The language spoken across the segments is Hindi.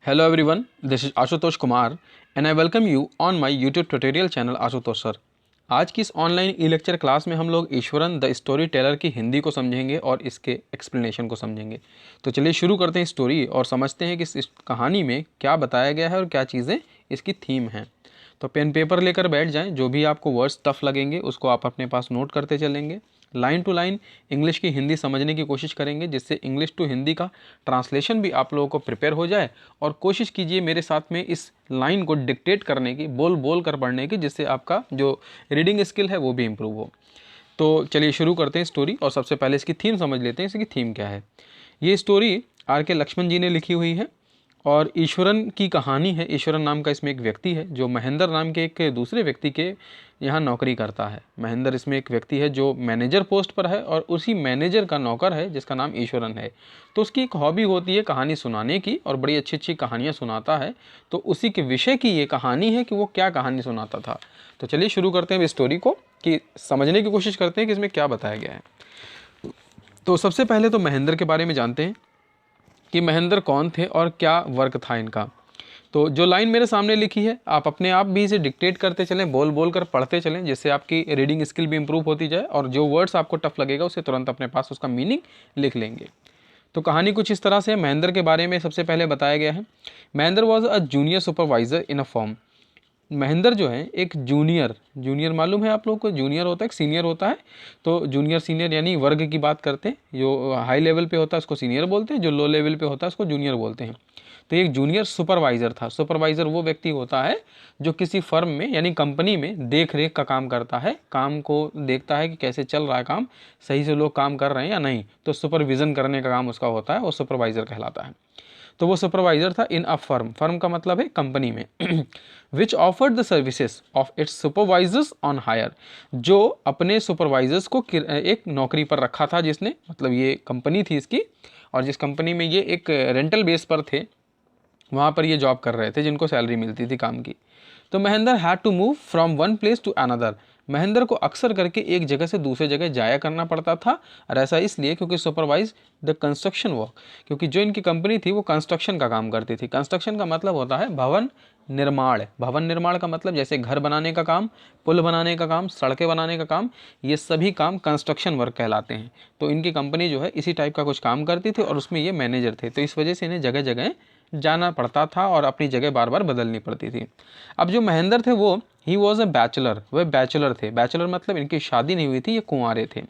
Hello everyone, this is Ashutosh Kumar and I welcome you on my YouTube tutorial channel Ashutosh sir. आज की इस ऑनलाइन ई लेक्चर क्लास में हम लोग ईश्वरन द स्टोरी टेलर की हिंदी को समझेंगे और इसके एक्सप्लेनेशन को समझेंगे। तो चलिए शुरू करते हैं स्टोरी और समझते हैं कि इस कहानी में क्या बताया गया है और क्या चीज़ें इसकी थीम हैं। तो पेन पेपर लेकर बैठ जाएं, जो भी आपको वर्ड्स टफ लगेंगे उसको आप अपने पास नोट करते चलेंगे। लाइन टू लाइन इंग्लिश की हिंदी समझने की कोशिश करेंगे, जिससे इंग्लिश टू हिंदी का ट्रांसलेशन भी आप लोगों को प्रिपेयर हो जाए। और कोशिश कीजिए मेरे साथ में इस लाइन को डिक्टेट करने की, बोल बोल कर पढ़ने की, जिससे आपका जो रीडिंग स्किल है वो भी इम्प्रूव हो। तो चलिए शुरू करते हैं स्टोरी और सबसे पहले इसकी थीम समझ लेते हैं। इसकी थीम क्या है। ये स्टोरी R.K. लक्ष्मण जी ने लिखी हुई है और ईश्वरन की कहानी है। ईश्वरन नाम का इसमें एक व्यक्ति है जो महेंद्र नाम के एक दूसरे व्यक्ति के यहाँ नौकरी करता है। महेंद्र इसमें एक व्यक्ति है जो मैनेजर पोस्ट पर है और उसी मैनेजर का नौकर है जिसका नाम ईश्वरन है। तो उसकी एक हॉबी होती है कहानी सुनाने की और बड़ी अच्छी अच्छी कहानियाँ सुनाता है। तो उसी के विषय की ये कहानी है कि वो क्या कहानी सुनाता था। तो चलिए शुरू करते हैं स्टोरी को, कि समझने की कोशिश करते हैं कि इसमें क्या बताया गया है। तो सबसे पहले तो महेंद्र के बारे में जानते हैं कि महेंद्र कौन थे और क्या वर्क था इनका। तो जो लाइन मेरे सामने लिखी है आप अपने आप भी इसे डिक्टेट करते चलें, बोल बोल कर पढ़ते चलें, जिससे आपकी रीडिंग स्किल भी इंप्रूव होती जाए और जो वर्ड्स आपको टफ लगेगा उसे तुरंत अपने पास उसका मीनिंग लिख लेंगे। तो कहानी कुछ इस तरह से है। महेंद्र के बारे में सबसे पहले बताया गया है, Mahendra was a junior supervisor in a form. Mahendra जो है एक जूनियर मालूम है आप लोग को, जूनियर होता है एक सीनियर होता है। तो जूनियर सीनियर यानी वर्ग की बात करते हैं। जो हाई लेवल पे होता है उसको सीनियर बोलते हैं, जो लो लेवल पे होता है उसको जूनियर बोलते हैं। तो एक जूनियर सुपरवाइजर था। सुपरवाइजर वो व्यक्ति होता है जो किसी फर्म में यानी कंपनी में देख रेख का काम करता है, काम को देखता है कि कैसे चल रहा है काम, सही से लोग काम कर रहे हैं या नहीं। तो सुपरविजन करने का काम उसका होता है, वो सुपरवाइजर कहलाता है। तो वो सुपरवाइजर था इन अ फर्म, फर्म का मतलब है कंपनी में, which offered the services of its supervisors on hire, जो अपने सुपरवाइजर्स को एक नौकरी पर रखा था जिसने, मतलब ये कंपनी थी इसकी, और जिस कंपनी में ये एक रेंटल बेस पर थे वहाँ पर ये जॉब कर रहे थे जिनको सैलरी मिलती थी काम की। तो Mahendra had to move from one place to another. Mahendra को अक्सर करके एक जगह से दूसरे जगह जाया करना पड़ता था, और ऐसा इसलिए क्योंकि सुपरवाइज द कंस्ट्रक्शन वर्क, क्योंकि जो इनकी कंपनी थी वो कंस्ट्रक्शन का काम करती थी। कंस्ट्रक्शन का मतलब होता है भवन निर्माण। भवन निर्माण का मतलब जैसे घर बनाने का काम, पुल बनाने का काम, सड़कें बनाने का काम, ये सभी काम कंस्ट्रक्शन वर्क कहलाते हैं। तो इनकी कंपनी जो है इसी टाइप का कुछ काम करती थी और उसमें ये मैनेजर थे। तो इस वजह से इन्हें जगह जगह जाना पड़ता था और अपनी जगह बार बार बदलनी पड़ती थी। अब जो महेंद्र थे वो ही वॉज अ बैचलर, वह बैचलर थे। बैचलर मतलब इनकी शादी नहीं हुई थी, ये कुंवारे थे।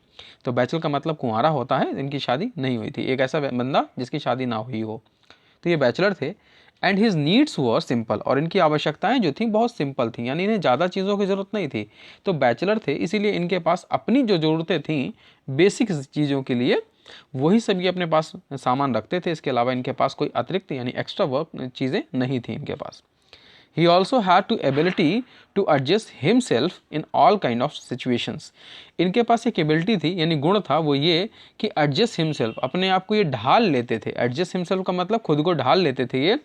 तो बैचलर का मतलब कुंवारा होता है, इनकी शादी नहीं हुई थी, एक ऐसा बंदा जिसकी शादी ना हुई हो। तो ये बैचलर थे। And his needs were simple, और इनकी आवश्यकताएं जो थी बहुत सिंपल थी, यानी इन्हें ज़्यादा चीज़ों की ज़रूरत नहीं थी। तो बैचलर थे इसीलिए इनके पास अपनी जो ज़रूरतें थी बेसिक चीज़ों के लिए वही सब ये अपने पास सामान रखते थे। इसके अलावा इनके पास कोई अतिरिक्त यानी एक्स्ट्रा वर्क चीज़ें नहीं थी इनके पास। He also had to ability to adjust himself in all kind of situations. इनके पास एक एबिलिटी थी यानी गुण था, वो ये कि adjust himself, अपने आप को ये ढाल लेते थे। adjust himself का मतलब खुद को ढाल लेते थे ये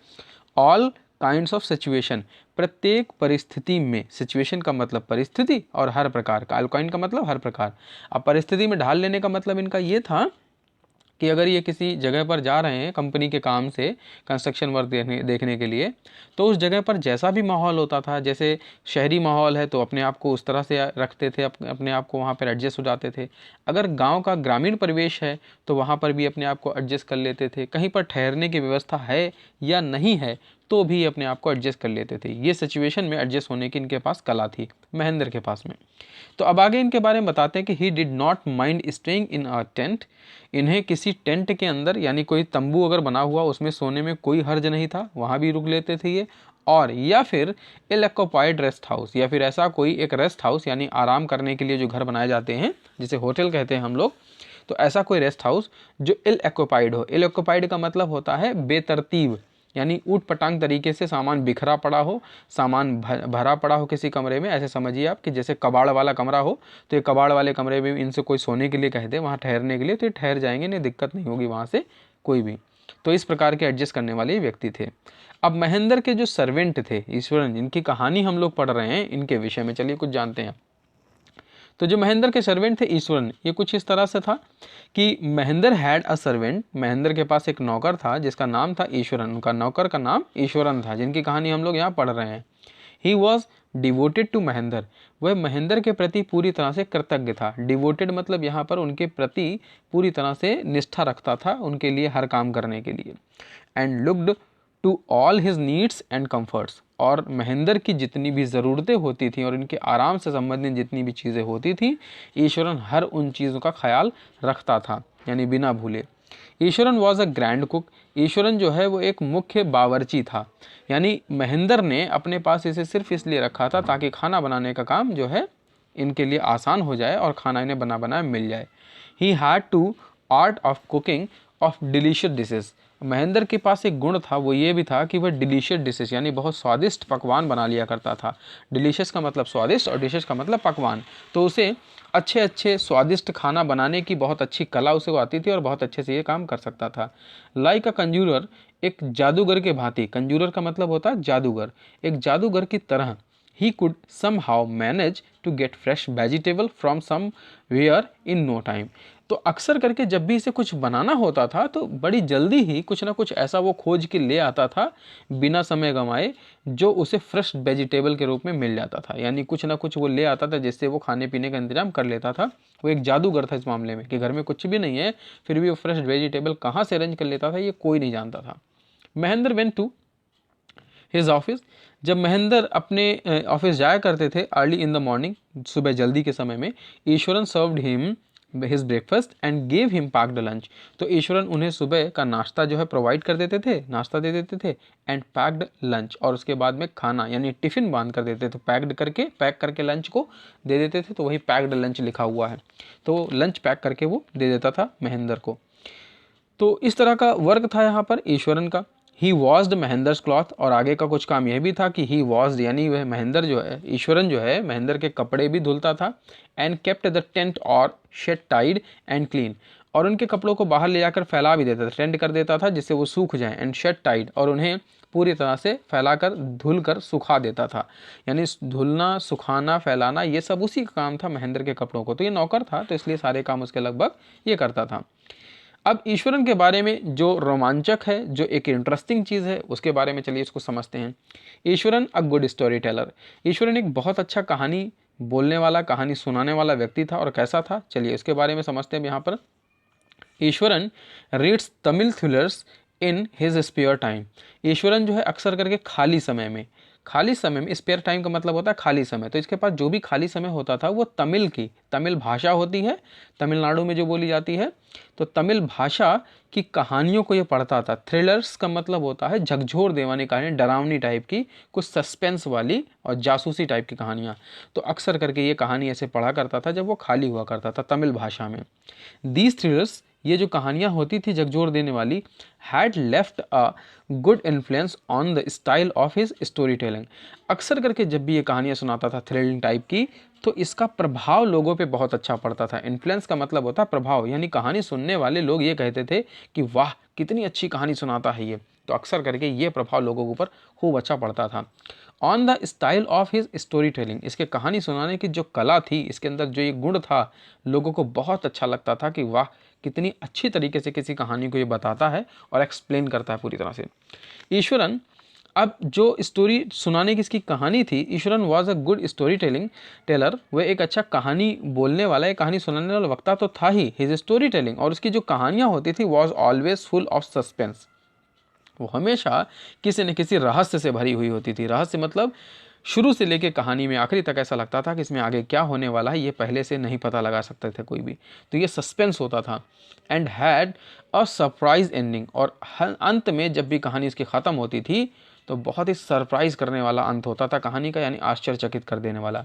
all kinds of situation, प्रत्येक परिस्थिति में। situation का मतलब परिस्थिति और हर प्रकार का, all kind का मतलब हर प्रकार। अब परिस्थिति में ढाल लेने का मतलब इनका ये था कि अगर ये किसी जगह पर जा रहे हैं कंपनी के काम से कंस्ट्रक्शन वर्क देखने के लिए, तो उस जगह पर जैसा भी माहौल होता था, जैसे शहरी माहौल है तो अपने आप को उस तरह से रखते थे, अपने आप को वहाँ पर एडजस्ट हो जाते थे। अगर गांव का ग्रामीण परिवेश है तो वहाँ पर भी अपने आप को एडजस्ट कर लेते थे। कहीं पर ठहरने की व्यवस्था है या नहीं है तो भी अपने आप को एडजस्ट कर लेते थे। ये सिचुएशन में एडजस्ट होने की इनके पास कला थी महेंद्र के पास में। तो अब आगे इनके बारे में बताते हैं कि he did not mind staying in a tent. इन्हें किसी टेंट के अंदर यानी कोई तंबू अगर बना हुआ उसमें सोने में कोई हर्ज नहीं था, वहाँ भी रुक लेते थे ये। और या फिर इल ऑक्यूपाइड रेस्ट हाउस, या फिर ऐसा कोई एक रेस्ट हाउस यानी आराम करने के लिए जो घर बनाए जाते हैं जिसे होटल कहते हैं हम लोग, तो ऐसा कोई रेस्ट हाउस जो इल ऑक्यूपाइड हो। इल ऑक्यूपाइड का मतलब होता है बेतरतीब, यानी ऊट पटांग तरीके से सामान बिखरा पड़ा हो, सामान भरा पड़ा हो किसी कमरे में। ऐसे समझिए आप कि जैसे कबाड़ वाला कमरा हो, तो ये कबाड़ वाले कमरे में इनसे कोई सोने के लिए कह दे वहाँ ठहरने के लिए, तो ये ठहर जाएंगे, नहीं दिक्कत नहीं होगी वहाँ से कोई भी। तो इस प्रकार के एडजस्ट करने वाले व्यक्ति थे। अब महेंद्र के जो सर्वेंट थे ईश्वरन, जिनकी कहानी हम लोग पढ़ रहे हैं, इनके विषय में चलिए कुछ जानते हैं। तो जो महेंद्र के सर्वेंट थे ईश्वरन, ये कुछ इस तरह से था कि Mahendra had a servant, Mahendra के पास एक नौकर था जिसका नाम था ईश्वरन, उनका नौकर का नाम ईश्वरन था, जिनकी कहानी हम लोग यहाँ पढ़ रहे हैं। He was devoted to Mahendra, वह महेंद्र के प्रति पूरी तरह से कृतज्ञ था। डिवोटेड मतलब यहाँ पर उनके प्रति पूरी तरह से निष्ठा रखता था, उनके लिए हर काम करने के लिए। And looked to all his needs and comforts, और महेंद्र की जितनी भी ज़रूरतें होती थी और इनके आराम से संबंधित जितनी भी चीज़ें होती थी, ईश्वरन हर उन चीज़ों का ख्याल रखता था, यानी बिना भूले। Eswaran was a grand cook, Eswaran जो है वो एक मुख्य बावर्ची था, यानी महेंद्र ने अपने पास इसे सिर्फ इसलिए रखा था ताकि खाना बनाने का काम जो है इनके लिए आसान हो जाए और खाना इन्हें बना बनाया मिल जाए। He had to art of cooking of delicious dishes, Mahendra के पास एक गुण था, वो ये भी था कि वह डिलीशियस डिशेस यानी बहुत स्वादिष्ट पकवान बना लिया करता था। डिलीशियस का मतलब स्वादिष्ट और डिशेस का मतलब पकवान, तो उसे अच्छे अच्छे स्वादिष्ट खाना बनाने की बहुत अच्छी कला उसे आती थी और बहुत अच्छे से ये काम कर सकता था। लाइक अ कंजूरर, एक जादूगर के भांति, कंजूरर का मतलब होता है जादूगर, एक जादूगर की तरह he could somehow manage to get fresh vegetable from somewhere in no time. तो अक्सर करके जब भी इसे कुछ बनाना होता था तो बड़ी जल्दी ही कुछ ना कुछ ऐसा वो खोज के ले आता था बिना समय गंवाए, जो उसे फ्रेश वेजिटेबल के रूप में मिल जाता था, यानी कुछ ना कुछ वो ले आता था जिससे वो खाने पीने का इंतजाम कर लेता था। वो एक जादूगर था इस मामले में कि घर में कुछ भी नहीं है फिर भी वो फ्रेश वेजिटेबल कहाँ से अरेंज कर लेता था ये कोई नहीं जानता था। Mahendra went to his office, जब महेंद्र अपने ऑफिस जाया करते थे अर्ली इन द मॉर्निंग, सुबह जल्दी के समय में, Eswaran served him his breakfast and gave him packed lunch, तो ईश्वरन उन्हें सुबह का नाश्ता जो है प्रोवाइड कर देते थे, नाश्ता दे देते थे, एंड पैक्ड लंच, और उसके बाद में खाना यानी टिफ़िन बांध कर देते थे, पैक्ड करके पैक करके लंच को दे देते थे, तो वही पैक्ड लंच लिखा हुआ है, तो लंच पैक करके वो दे देता था महेंद्र को। तो इस तरह का वर्क था यहाँ पर ईश्वरन का। ही वॉश्ड महेंद्रस क्लॉथ, और आगे का कुछ काम यह भी था कि ही वॉश्ड यानी वह महेंद्र जो है, ईश्वरन जो है महेंद्र के कपड़े भी धुलता था। एंड केप्ट द टेंट और शेड टाइड एंड क्लीन, और उनके कपड़ों को बाहर ले जाकर फैला भी देता था, टेंट कर देता था जिससे वो सूख जाएं, एंड शेड टाइड, और उन्हें पूरी तरह से फैलाकर धुल कर सुखा देता था, यानी धुलना सुखाना फैलाना ये सब उसी का काम था महेंद्र के कपड़ों को। तो ये नौकर था तो इसलिए सारे काम उसके लगभग ये करता था। अब ईश्वरन के बारे में जो रोमांचक है, जो एक इंटरेस्टिंग चीज़ है, उसके बारे में चलिए इसको समझते हैं। ईश्वरन अ गुड स्टोरी टेलर, ईश्वरन एक बहुत अच्छा कहानी बोलने वाला, कहानी सुनाने वाला व्यक्ति था। और कैसा था, चलिए इसके बारे में समझते हैं यहाँ पर। Eswaran reads Tamil thrillers in his spare time, Eswaran जो है अक्सर करके खाली समय में, खाली समय में, स्पेयर टाइम का मतलब होता है खाली समय, तो इसके पास जो भी खाली समय होता था वो तमिल भाषा होती है, तमिलनाडु में जो बोली जाती है, तो तमिल भाषा की कहानियों को ये पढ़ता था। थ्रिलर्स का मतलब होता है झकझोर देवानी कहानी, डरावनी टाइप की, कुछ सस्पेंस वाली और जासूसी टाइप की कहानियाँ, तो अक्सर करके ये कहानी ऐसे पढ़ा करता था जब वो खाली हुआ करता था तमिल भाषा में। दीज थ्रिलर्स, ये जो कहानियाँ होती थी झकझोर देने वाली, had left a good influence on the style of his story telling, अक्सर करके जब भी ये कहानियाँ सुनाता था थ्रिलिंग टाइप की, तो इसका प्रभाव लोगों पे बहुत अच्छा पड़ता था। इन्फ्लुएंस का मतलब होता है प्रभाव, यानी कहानी सुनने वाले लोग ये कहते थे कि वाह कितनी अच्छी कहानी सुनाता है ये, तो अक्सर करके ये प्रभाव लोगों के ऊपर खूब अच्छा पड़ता था। On the style of his story telling, इसके कहानी सुनाने की जो कला थी, इसके अंदर जो ये गुण था, लोगों को बहुत अच्छा लगता था कि वाह कितनी अच्छी तरीके से किसी कहानी को ये बताता है और एक्सप्लेन करता है पूरी तरह से। ईश्वरन, अब जो स्टोरी सुनाने की इसकी कहानी थी, Eswaran was a good story telling teller, वह एक अच्छा कहानी बोलने वाला, एक कहानी सुनाने वाला वक्ता तो था ही। हिज स्टोरी टेलिंग, और उसकी जो कहानियाँ होती थी, was always full of suspense, वो हमेशा किसी न किसी रहस्य से भरी हुई होती थी। रहस्य मतलब शुरू से लेके कहानी में आखिरी तक ऐसा लगता था कि इसमें आगे क्या होने वाला है ये पहले से नहीं पता लगा सकते थे कोई भी, तो ये सस्पेंस होता था। And had a surprise ending, और अंत में जब भी कहानी इसकी ख़त्म होती थी तो बहुत ही सरप्राइज करने वाला अंत होता था कहानी का, यानी आश्चर्यचकित कर देने वाला।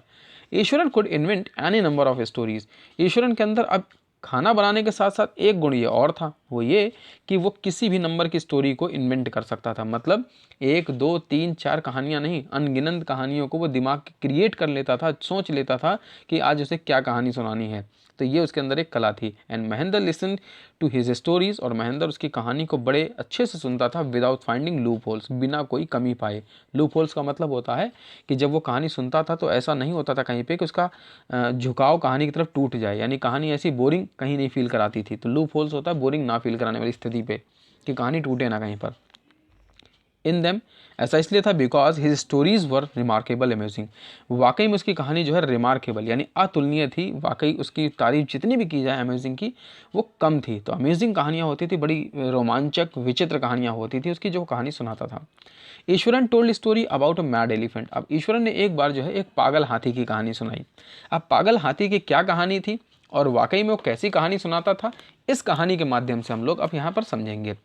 Eswaran could invent any number of stories, Eswaran के अंदर अब खाना बनाने के साथ साथ एक गुण ये और था, वो ये कि वो किसी भी नंबर की स्टोरी को इन्वेंट कर सकता था। मतलब 1 2 3 4 कहानियाँ नहीं, अनगिनत कहानियों को वो दिमाग क्रिएट कर लेता था, सोच लेता था कि आज उसे क्या कहानी सुनानी है। तो ये उसके अंदर एक कला थी। And Mahendra listen to his stories, और महेंद्र उसकी कहानी को बड़े अच्छे से सुनता था विदाउट फाइंडिंग लूप होल्स, बिना कोई कमी पाए। लूप होल्स का मतलब होता है कि जब वो कहानी सुनता था तो ऐसा नहीं होता था कहीं पे कि उसका झुकाव कहानी की तरफ टूट जाए, यानी कहानी ऐसी बोरिंग कहीं नहीं फील कराती थी। तो लूप होल्स होता है बोरिंग ना फील कराने वाली स्थिति पे, कि कहानी टूटे ना कहीं पर। इन देम, ऐसा इसलिए था because his stories were remarkable amazing, वाकई में उसकी कहानी जो है रिमार्केबल यानी अतुलनीय थी। वाकई उसकी तारीफ जितनी भी की जाए अमेजिंग की वो कम थी। तो अमेजिंग कहानियाँ होती थी, बड़ी रोमांचक विचित्र कहानियाँ होती थी उसकी जो कहानी सुनाता था। Eswaran told story about a mad elephant. अब ईश्वरन ने एक बार जो है एक पागल हाथी की कहानी सुनाई। अब पागल हाथी की क्या कहानी थी और वाकई में वो कैसी कहानी सुनाता था, इस कहानी के माध्यम से हम लोग अब यहाँ पर समझेंगे।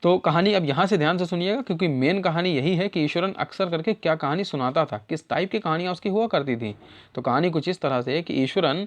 तो कहानी अब यहाँ से ध्यान से सुनिएगा, क्योंकि मेन कहानी यही है कि ईश्वरन अक्सर करके क्या कहानी सुनाता था, किस टाइप की कहानियाँ उसकी हुआ करती थी। तो कहानी कुछ इस तरह से है कि Eswaran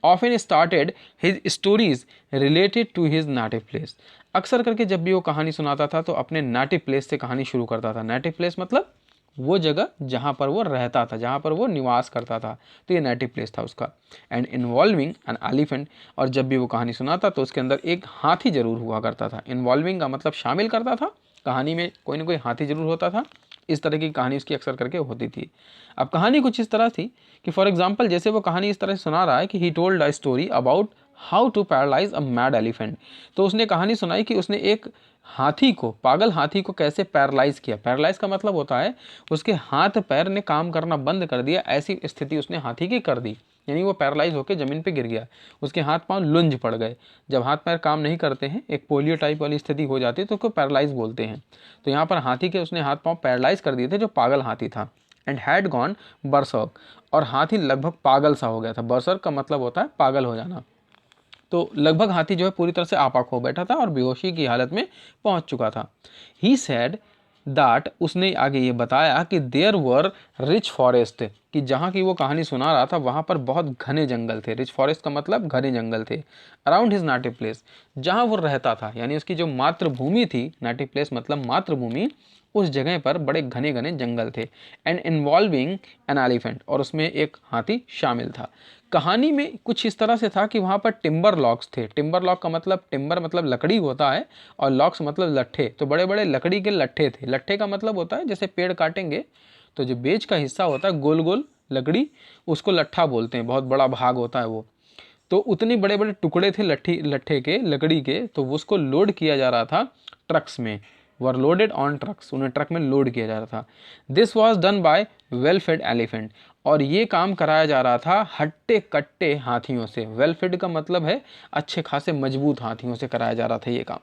often started his stories related to his native place. अक्सर करके जब भी वो कहानी सुनाता था तो अपने नेटिव प्लेस से कहानी शुरू करता था। नेटिव प्लेस मतलब वो जगह जहाँ पर वो रहता था, जहाँ पर वो निवास करता था, तो ये नेटिव प्लेस था उसका। एंड इन्वॉल्विंग एन एलिफेंट, और जब भी वो कहानी सुनाता तो उसके अंदर एक हाथी जरूर हुआ करता था। इन्वॉल्विंग का मतलब शामिल करता था, कहानी में कोई ना कोई हाथी जरूर होता था। इस तरह की कहानी उसकी अक्सर करके होती थी। अब कहानी कुछ इस तरह थी कि फॉर एग्जाम्पल जैसे वो कहानी इस तरह से सुना रहा है कि he told a story about how to paralyse a mad elephant. तो उसने कहानी सुनाई कि उसने एक हाथी को, पागल हाथी को कैसे पैरालाइज किया। पैरालाइज का मतलब होता है उसके हाथ पैर ने काम करना बंद कर दिया, ऐसी स्थिति उसने हाथी की कर दी, यानी वो पैरालाइज होकर ज़मीन पे गिर गया, उसके हाथ पांव लुंज पड़ गए। जब हाथ पैर काम नहीं करते हैं, एक पोलियो टाइप वाली स्थिति हो जाती है, तो उसको पैरालाइज बोलते हैं। तो यहाँ पर हाथी के उसने हाथ पांव पैरालाइज कर दिए थे, जो पागल हाथी था। एंड हैड गॉन बरसर्क, और हाथी लगभग पागल सा हो गया था। बरसर्क का मतलब होता है पागल हो जाना। तो लगभग हाथी जो है पूरी तरह से आपा खो बैठा था और बेहोशी की हालत में पहुंच चुका था। ही सैड दैट, उसने आगे ये बताया कि देयर वर रिच फॉरेस्ट, कि जहाँ की वो कहानी सुना रहा था वहाँ पर बहुत घने जंगल थे। रिच फॉरेस्ट का मतलब घने जंगल थे। अराउंड हिज नेटिव प्लेस, जहाँ वो रहता था, यानी उसकी जो मातृभूमि थी, नेटिव प्लेस मतलब मातृभूमि, उस जगह पर बड़े घने घने जंगल थे। एंड इन्वॉल्विंग एन एलिफेंट, और उसमें एक हाथी शामिल था। कहानी में कुछ इस तरह से था कि वहाँ पर टिम्बर लॉक्स थे। टिम्बर लॉक का मतलब, टिम्बर मतलब लकड़ी होता है और लॉक्स मतलब लट्ठे। तो बड़े बड़े लकड़ी के लट्ठे थे। लट्ठे का मतलब होता है जैसे पेड़ काटेंगे तो जो बेच का हिस्सा होता है गोल गोल लकड़ी, उसको लट्ठा बोलते हैं, बहुत बड़ा भाग होता है वो। तो उतने बड़े बड़े टुकड़े थे लट्ठे के, लकड़ी के, तो उसको लोड किया जा रहा था ट्रक्स में। वर लोडेड ऑन ट्रक्स, उन्हें ट्रक में लोड किया जा रहा था। This was done by well fade elephant, और ये काम कराया जा रहा था हट्टे कट्टे हाथियों से। वेल फेड का मतलब है अच्छे खासे मजबूत हाथियों से कराया जा रहा था ये काम।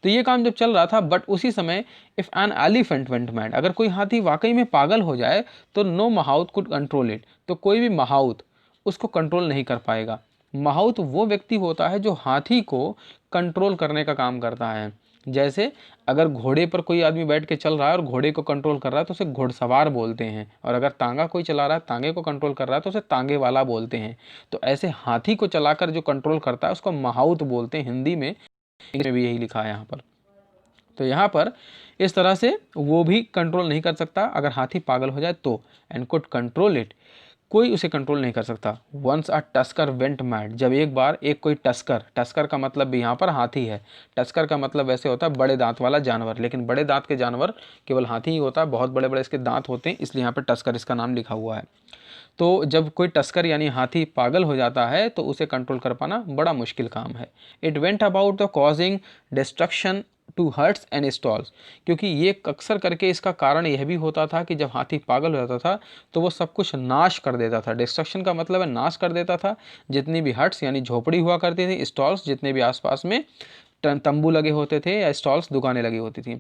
तो ये काम जब चल रहा था, बट उसी समय if an elephant went mad, अगर कोई हाथी वाकई में पागल हो जाए तो नो महाउत कुड कंट्रोल इट, तो कोई भी महाउत उसको कंट्रोल नहीं कर पाएगा। महाउत वो व्यक्ति होता है जो हाथी को कंट्रोल करने का काम करता है। जैसे अगर घोड़े पर कोई आदमी बैठ के चल रहा है और घोड़े को कंट्रोल कर रहा है तो उसे घुड़सवार बोलते हैं, और अगर तांगा कोई चला रहा है, तांगे को कंट्रोल कर रहा है तो उसे तांगे वाला बोलते हैं। तो ऐसे हाथी को चलाकर जो कंट्रोल करता है उसको महाउत बोलते हैं हिंदी में। इंग्लिश में भी यही लिखा है यहाँ पर। तो यहाँ पर इस तरह से वो भी कंट्रोल नहीं कर सकता अगर हाथी पागल हो जाए तो। एंड कुड कंट्रोल इट, कोई उसे कंट्रोल नहीं कर सकता। Once a tusker went mad, जब एक बार एक कोई टस्कर, टस्कर का मतलब भी यहाँ पर हाथी है। टस्कर का मतलब वैसे होता है बड़े दांत वाला जानवर, लेकिन बड़े दांत के जानवर केवल हाथी ही होता है, बहुत बड़े बड़े इसके दांत होते हैं, इसलिए यहाँ पर टस्कर इसका नाम लिखा हुआ है। तो जब कोई टस्कर यानी हाथी पागल हो जाता है तो उसे कंट्रोल कर पाना बड़ा मुश्किल काम है। It went about the causing destruction to huts and stalls, क्योंकि ये अक्सर करके इसका कारण यह भी होता था कि जब हाथी पागल हो जाता था तो वो सब कुछ नाश कर देता था। डिस्ट्रक्शन का मतलब है नाश कर देता था। जितनी भी हट्स यानी झोपड़ी हुआ करती थी, स्टॉल्स जितने भी आसपास में तंबू लगे होते थे या स्टॉल्स दुकानें लगी होती थी,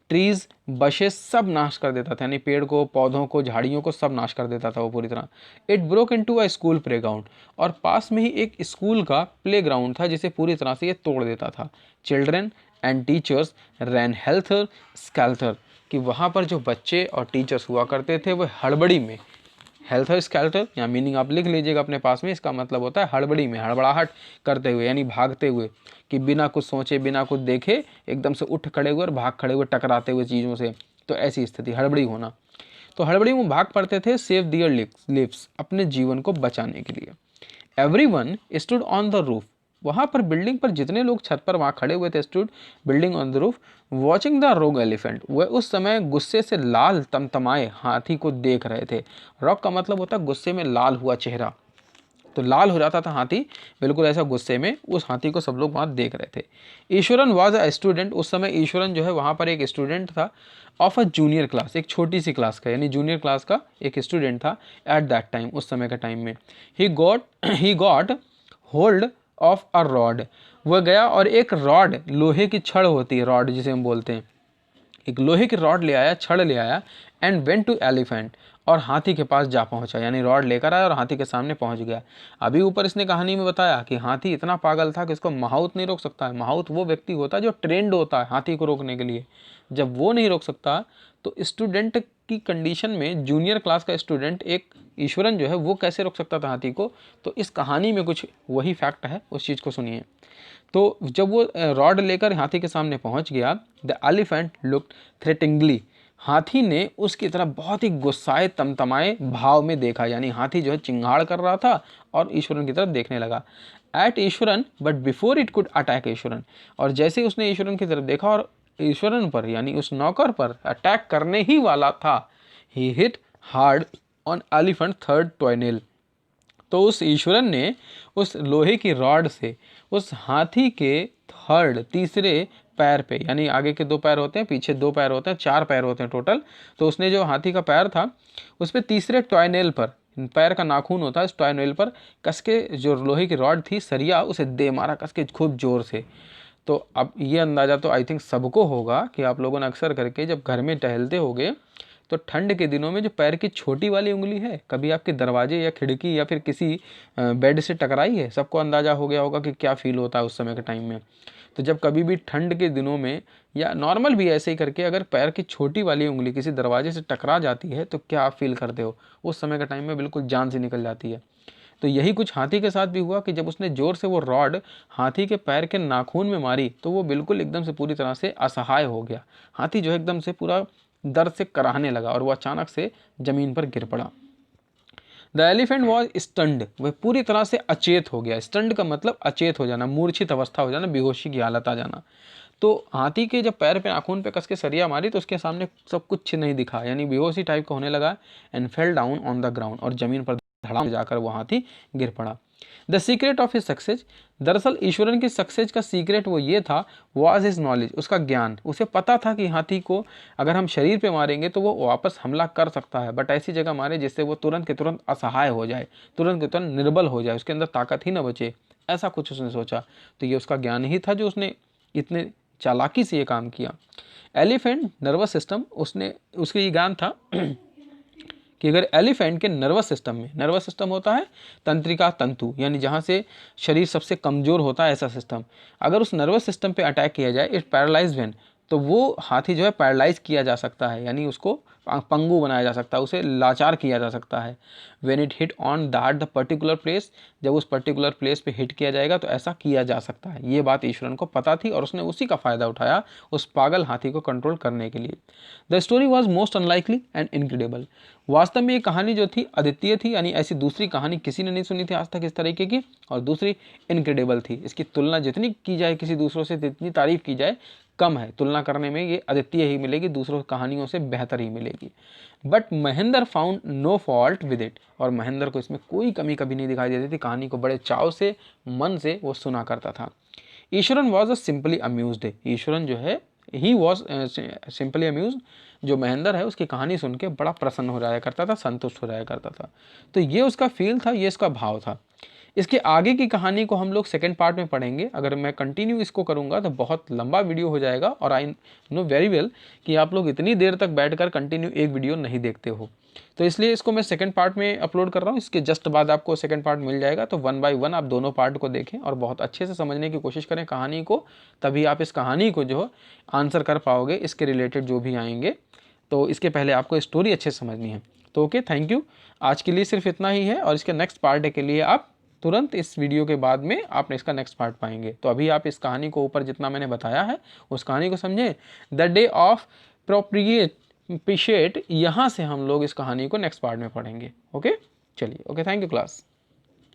ट्रीज बशेस सब नाश कर देता था, यानी पेड़ को, पौधों को, झाड़ियों को सब नाश कर देता था वो पूरी तरह। It broke into a school playground, और पास में ही एक स्कूल का प्लेग्राउंड था जिसे पूरी तरह से ये तोड़ देता था। चिल्ड्रन एंड टीचर्स रैन हेल्थर स्कैल्थर, कि वहाँ पर जो बच्चे और टीचर्स हुआ करते थे वो हड़बड़ी में, हेल्थर स्केल्टर या मीनिंग आप लिख लीजिएगा अपने पास में, इसका मतलब होता है हड़बड़ी में, हड़बड़ाहट करते हुए यानी भागते हुए, कि बिना कुछ सोचे बिना कुछ देखे एकदम से उठ खड़े हुए और भाग खड़े हुए, टकराते हुए चीज़ों से, तो ऐसी स्थिति हड़बड़ी होना। तो हड़बड़ी में भाग पड़ते थे सेव दियर लिव्स, अपने जीवन को बचाने के लिए। Everyone stood on the roof, वहाँ पर बिल्डिंग पर जितने लोग छत पर वहाँ खड़े हुए थे, stood building on the roof watching the रोग एलिफेंट, वह उस समय गुस्से से लाल तमतमाए हाथी को देख रहे थे। रॉक का मतलब होता है गुस्से में लाल हुआ चेहरा, तो लाल हो जाता था हाथी, बिल्कुल ऐसा गुस्से में उस हाथी को सब लोग वहाँ देख रहे थे। ईश्वरन वॉज अ स्टूडेंट, उस समय ईश्वरन जो है वहाँ पर एक स्टूडेंट था, ऑफ अ जूनियर क्लास, एक छोटी सी क्लास का यानी जूनियर क्लास का एक स्टूडेंट था एट दैट टाइम, उस समय के टाइम में। He got hold of a rod, वह गया और एक रॉड, लोहे की छड़ होती है रॉड जिसे हम बोलते हैं, एक लोहे की रॉड ले आया, छड़ ले आया, एंड वेंट टू एलिफेंट, और हाथी के पास जा पहुंचा, यानी रॉड लेकर आया और हाथी के सामने पहुंच गया। अभी ऊपर इसने कहानी में बताया कि हाथी इतना पागल था कि उसको माहौत नहीं रोक सकता है। माहौत वो व्यक्ति होता है जो ट्रेंड होता है हाथी को रोकने के लिए, जब वो नहीं रोक सकता तो स्टूडेंट की कंडीशन में जूनियर क्लास का स्टूडेंट एक ईश्वरन जो है वो कैसे रोक सकता था हाथी को। तो इस कहानी में कुछ वही फैक्ट है, उस चीज़ को सुनिए। तो जब वो रॉड लेकर हाथी के सामने पहुंच गया, द एलिफेंट लुक्ड थ्रेटिंगली, हाथी ने उसकी तरफ बहुत ही गुस्साए तमतमाए भाव में देखा, यानी हाथी जो है चिंगाड़ कर रहा था और ईश्वरन की तरफ देखने लगा। At Eswaran but before it could attack Eswaran, और जैसे ही उसने ईश्वरन की तरफ देखा और ईश्वरन पर यानी उस नौकर पर अटैक करने ही वाला था, he hit hard on elephant third toenail, तो उस ईश्वरन ने उस लोहे की रॉड से उस हाथी के थर्ड तीसरे पैर पे, यानी आगे के 2 पैर होते हैं, पीछे 2 पैर होते हैं, 4 पैर होते हैं टोटल, तो उसने जो हाथी का पैर था उस पर तीसरे टॉयनेल पर, पैर का नाखून होता है, इस टॉयनेल पर कस के जो लोहे की रॉड थी सरिया उसे दे मारा कस के खूब जोर से। तो अब ये अंदाज़ा तो आई थिंक सबको होगा कि आप लोगों ने अक्सर करके जब घर में टहलते होगे तो ठंड के दिनों में जो पैर की छोटी वाली उंगली है कभी आपके दरवाजे या खिड़की या फिर किसी बेड से टकराई है, सबको अंदाज़ा हो गया होगा कि क्या फील होता है उस समय के टाइम में। तो जब कभी भी ठंड के दिनों में या नॉर्मल भी ऐसे ही करके अगर पैर की छोटी वाली उंगली किसी दरवाजे से टकरा जाती है तो क्या आप फील करते हो, उस समय के टाइम में बिल्कुल जान से निकल जाती है। तो यही कुछ हाथी के साथ भी हुआ कि जब उसने जोर से वो रॉड हाथी के पैर के नाखून में मारी तो वो बिल्कुल एकदम से पूरी तरह से असहाय हो गया। हाथी जो है एकदम से पूरा दर्द से कराहने लगा और वो अचानक से जमीन पर गिर पड़ा। द एलिफेंट वॉज स्टंड, वह पूरी तरह से अचेत हो गया। स्टंड का मतलब अचेत हो जाना, मूर्छित अवस्था हो जाना, बेहोशी की हालत आ जाना। तो हाथी के जब पैर पे नाखून पे कस के सरिया मारी तो उसके सामने सब कुछ नहीं दिखा, यानी बेहोशी टाइप का होने लगा, and fell down on the ground, और जमीन पर धड़ाम जाकर वो हाथी गिर पड़ा। The secret of his success, दरअसल ईश्वरन की सक्सेस का सीक्रेट वो ये था, वॉज हिज नॉलेज, उसका ज्ञान। उसे पता था कि हाथी को अगर हम शरीर पे मारेंगे तो वो वापस हमला कर सकता है, बट ऐसी जगह मारे जिससे वो तुरंत के तुरंत असहाय हो जाए, तुरंत के तुरंत निर्बल हो जाए, उसके अंदर ताकत ही न बचे, ऐसा कुछ उसने सोचा। तो ये उसका ज्ञान ही था जो उसने इतने चालाकी से ये काम किया। एलिफेंट नर्वस सिस्टम, उसने उसके ये ज्ञान था कि अगर एलिफेंट के नर्वस सिस्टम में, नर्वस सिस्टम होता है तंत्रिका तंतु, यानी जहाँ से शरीर सबसे कमज़ोर होता है ऐसा सिस्टम, अगर उस नर्वस सिस्टम पे अटैक किया जाए, इट पैरालाइज व्हेन, तो वो हाथी जो है पैरालाइज किया जा सकता है, यानी उसको पंगु बनाया जा सकता है, उसे लाचार किया जा सकता है। When it hit on that the particular place, जब उस पर्टिकुलर प्लेस पे हिट किया जाएगा तो ऐसा किया जा सकता है। ये बात ईश्वरन को पता थी और उसने उसी का फ़ायदा उठाया उस पागल हाथी को कंट्रोल करने के लिए। The story was most unlikely and incredible, वास्तव में ये कहानी जो थी अद्वितीय थी, यानी ऐसी दूसरी कहानी किसी ने नहीं सुनी थी आज तक इस तरीके की, और दूसरी इनक्रेडिबल थी। इसकी तुलना जितनी की जाए किसी दूसरों से, जितनी तारीफ की जाए कम है, तुलना करने में ये अद्वितीय ही मिलेगी, दूसरों कहानियों से बेहतर ही मिलेगी। But Mahendra found no fault with it, और महेंद्र को इसमें कोई कमी कभी नहीं दिखाई देती थी, कहानी को बड़े चाव से मन से वो सुना करता था। Eswaran was a simply amused, Eswaran जो है ही वॉज सिंपली अम्यूज, जो महेंद्र है उसकी कहानी सुन के बड़ा प्रसन्न हो जाया करता था, संतुष्ट हो जाया करता था। तो ये उसका फील था, ये इसका भाव था। इसके आगे की कहानी को हम लोग सेकंड पार्ट में पढ़ेंगे। अगर मैं कंटिन्यू इसको करूँगा तो बहुत लंबा वीडियो हो जाएगा, और आई नो वेरी वेल कि आप लोग इतनी देर तक बैठकर कंटिन्यू एक वीडियो नहीं देखते हो, तो इसलिए इसको मैं सेकंड पार्ट में अपलोड कर रहा हूँ। इसके जस्ट बाद आपको सेकंड पार्ट मिल जाएगा, तो 1 बाय 1 आप दोनों पार्ट को देखें और बहुत अच्छे से समझने की कोशिश करें कहानी को, तभी आप इस कहानी को जो आंसर कर पाओगे इसके रिलेटेड जो भी आएंगे। तो इसके पहले आपको स्टोरी अच्छे से समझनी है। तो ओके, थैंक यू, आज के लिए सिर्फ इतना ही है, और इसके नेक्स्ट पार्ट के लिए आप तुरंत इस वीडियो के बाद में आप इसका नेक्स्ट पार्ट पाएंगे। तो अभी आप इस कहानी को ऊपर जितना मैंने बताया है उस कहानी को समझें, द डे ऑफ प्रोप्रिएट, यहाँ से हम लोग इस कहानी को नेक्स्ट पार्ट में पढ़ेंगे। ओके, चलिए, ओके, थैंक यू क्लास।